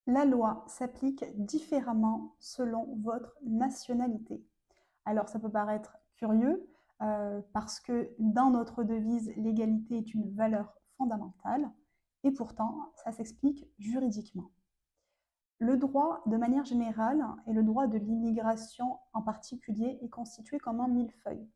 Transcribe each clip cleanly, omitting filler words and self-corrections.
La loi s'applique différemment selon votre nationalité. Alors ça peut paraître curieux parce que dans notre devise, l'égalité est une valeur fondamentale et pourtant ça s'explique juridiquement. Le droit, de manière générale, et le droit de l'immigration en particulier, est constitué comme un millefeuille.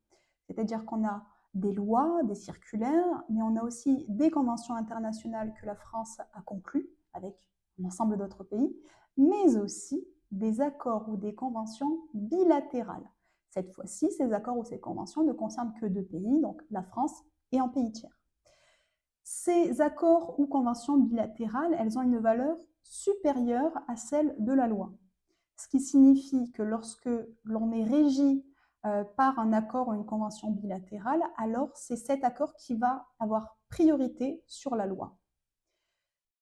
C'est-à-dire qu'on a des lois, des circulaires, mais on a aussi des conventions internationales que la France a conclues avec l'ensemble d'autres pays, mais aussi des accords ou des conventions bilatérales. Cette fois-ci, ces accords ou ces conventions ne concernent que deux pays, donc la France et un pays tiers. Ces accords ou conventions bilatérales, elles ont une valeur supérieure à celle de la loi. Ce qui signifie que lorsque l'on est régi par un accord ou une convention bilatérale, alors c'est cet accord qui va avoir priorité sur la loi.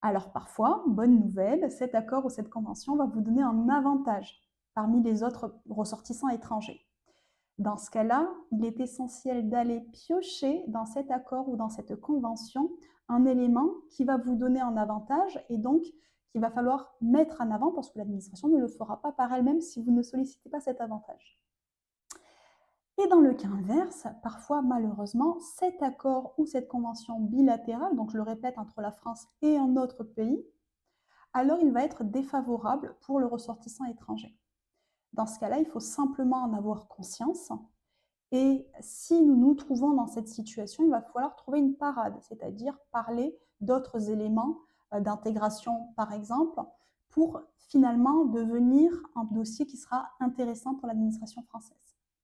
Alors parfois, bonne nouvelle, cet accord ou cette convention va vous donner un avantage parmi les autres ressortissants étrangers. Dans ce cas-là, il est essentiel d'aller piocher dans cet accord ou dans cette convention un élément qui va vous donner un avantage et donc qu'il va falloir mettre en avant parce que l'administration ne le fera pas par elle-même si vous ne sollicitez pas cet avantage. Et dans le cas inverse, parfois malheureusement, cet accord ou cette convention bilatérale, donc je le répète, entre la France et un autre pays, alors il va être défavorable pour le ressortissant étranger. Dans ce cas-là, il faut simplement en avoir conscience. Et si nous nous trouvons dans cette situation, il va falloir trouver une parade, c'est-à-dire parler d'autres éléments d'intégration, par exemple, pour finalement devenir un dossier qui sera intéressant pour l'administration française.